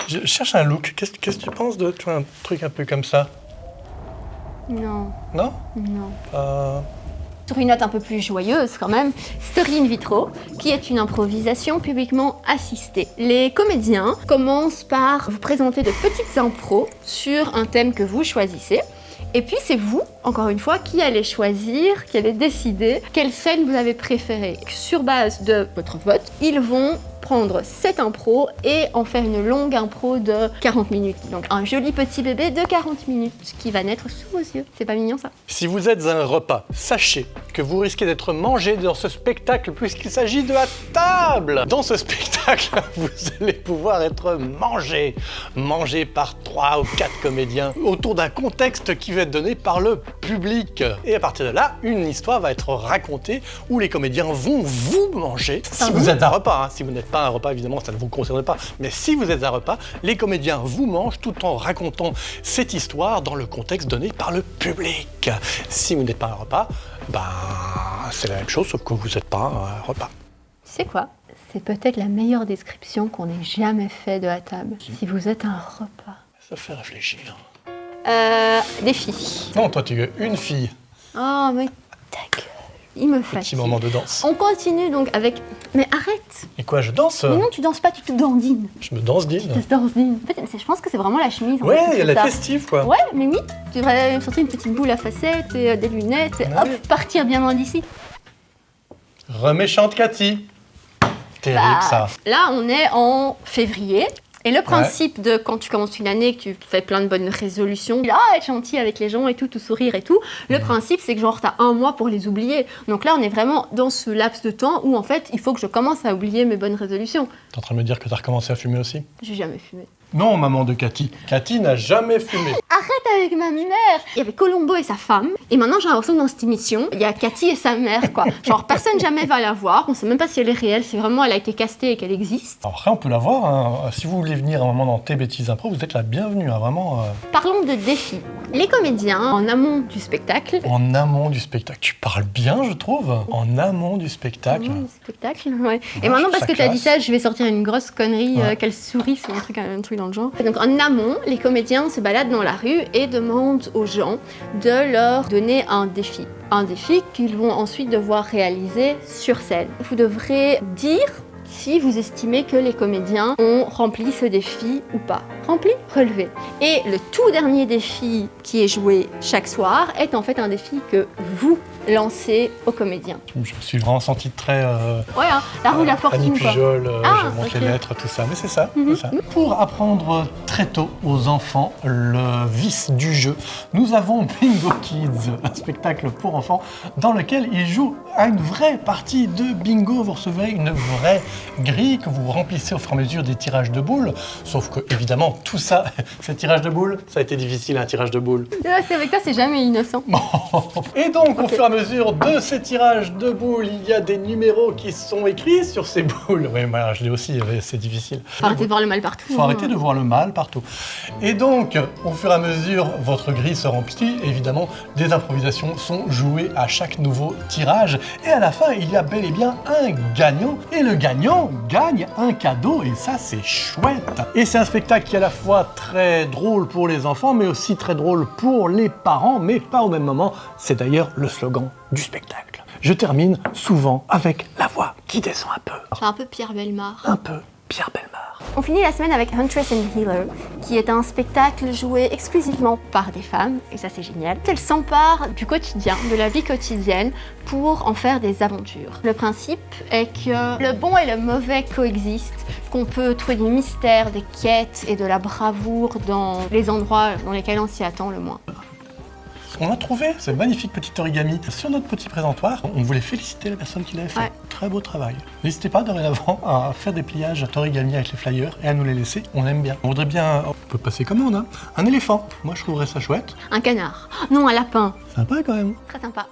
Je cherche un look. Qu'est-ce que tu penses de toi, un truc un peu comme ça? Non. Non? Non. Sur une note un peu plus joyeuse quand même, Story in Vitro, qui est une improvisation publiquement assistée. Les comédiens commencent par vous présenter de petites impros sur un thème que vous choisissez. Et puis c'est vous, encore une fois, qui allez choisir, qui allez décider quelle scène vous avez préférée. Sur base de votre vote, ils vont prendre cette impro et en faire une longue impro de 40 minutes. Donc un joli petit bébé de 40 minutes qui va naître sous vos yeux. C'est pas mignon ça? Si vous êtes à un repas, sachez que vous risquez d'être mangé dans ce spectacle puisqu'il s'agit de la table. Dans ce spectacle, vous allez pouvoir être mangé par 3 ou 4 comédiens autour d'un contexte qui va être donné par le public. Et à partir de là, une histoire va être racontée où les comédiens vont vous manger. Si vous êtes à un repas, hein, si vous n'êtes pas à un repas, évidemment, ça ne vous concerne pas. Mais si vous êtes à un repas, les comédiens vous mangent tout en racontant cette histoire dans le contexte donné par le public. Si vous n'êtes pas à un repas, c'est la même chose, sauf que vous n'êtes pas à un repas. Tu sais quoi? C'est peut-être la meilleure description qu'on ait jamais fait de la table. Si vous êtes à un repas. Ça fait réfléchir. Des filles. Non, toi, tu es une fille. Oh, mais ta gueule. Il me fatigue. Petit moment de danse. On continue donc avec... Mais arrête! Et quoi, je danse? Mais non, tu danses pas, tu te dandines. Je me danse-dine. Tu te dandines. En fait, je pense que c'est vraiment la chemise. Ouais, il y a la festive, quoi. Ouais, mais oui. Tu devrais sortir une petite boule à facettes et des lunettes et hop, partir bien loin d'ici. Reméchante Cathy. Terrible, ça. Là, on est en février. Et le principe de quand tu commences une année, que tu fais plein de bonnes résolutions, là, être gentil avec les gens et tout sourire et tout, le principe c'est que genre t'as un mois pour les oublier. Donc là, on est vraiment dans ce laps de temps où en fait, il faut que je commence à oublier mes bonnes résolutions. T'es en train de me dire que t'as recommencé à fumer aussi? J'ai jamais fumé. Non, maman de Cathy. Cathy n'a jamais fumé. Arrête avec ma mère! Il y avait Colombo et sa femme, et maintenant j'ai l'impression que dans cette émission, il y a Cathy et sa mère, quoi. Genre personne jamais va la voir, on sait même pas si elle est réelle, si vraiment elle a été castée et qu'elle existe. Après, on peut la voir, hein. Si vous voulez venir un moment dans Tes Bêtises Impro, vous êtes la bienvenue, hein, vraiment. Parlons de défis. Les comédiens, en amont du spectacle... En amont du spectacle. Tu parles bien, je trouve. En amont du spectacle. En amont du spectacle, ouais. Et maintenant, parce que tu as dit ça, je vais sortir une grosse connerie, qu'elle sourit, c'est un truc dans le genre. Et donc en amont, les comédiens se baladent dans la rue et demandent aux gens de leur donner un défi. Un défi qu'ils vont ensuite devoir réaliser sur scène. Vous devrez dire si vous estimez que les comédiens ont rempli ce défi ou pas. Rempli, relevé. Et le tout dernier défi qui est joué chaque soir est en fait un défi que vous lancez aux comédiens. Je me suis vraiment senti très... Ouais, hein, la rue, la fortune, Annie Pujol, je monte ok. les lettres, tout ça. Mais c'est ça, c'est ça. Pour apprendre très tôt aux enfants le vice du jeu, nous avons Bingo Kids, un spectacle pour enfants dans lequel ils jouent à une vraie partie de bingo. Vous recevrez une vraie grille que vous remplissez au fur et à mesure des tirages de boules. Sauf que, évidemment, tout ça, ces tirages de boules, ça a été difficile, un tirage de boules. C'est avec toi, c'est jamais innocent. Et donc, au fur et à mesure de ces tirages de boules, il y a des numéros qui sont écrits sur ces boules. Oui, moi, je l'ai aussi, c'est difficile. Faut arrêter de voir le mal partout. Faut arrêter de voir le mal partout. Et donc, au fur et à mesure, votre grille se remplit. Évidemment, des improvisations sont jouées à chaque nouveau tirage. Et à la fin, il y a bel et bien un gagnant. Et le gagnant gagne un cadeau. Et ça, c'est chouette. Et c'est un spectacle qui est à la fois très drôle pour les enfants, mais aussi très drôle pour les parents, mais pas au même moment. C'est d'ailleurs le slogan du spectacle. Je termine souvent avec la voix qui descend un peu. C'est un peu Pierre Bellemare. Un peu Pierre Bellemare. On finit la semaine avec Huntress and Healer, qui est un spectacle joué exclusivement par des femmes, et ça c'est génial. Elles s'emparent du quotidien, de la vie quotidienne, pour en faire des aventures. Le principe est que le bon et le mauvais coexistent, qu'on peut trouver du mystère, des quêtes et de la bravoure dans les endroits dans lesquels on s'y attend le moins. On a trouvé ce magnifique petit origami sur notre petit présentoir. On voulait féliciter la personne qui l'avait fait. Ouais. Très beau travail. N'hésitez pas dorénavant à faire des pliages d'origami avec les flyers et à nous les laisser. On aime bien. On voudrait bien... On peut passer commande, hein. Un éléphant. Moi, je trouverais ça chouette. Un canard. Non, un lapin. Sympa quand même. Très sympa.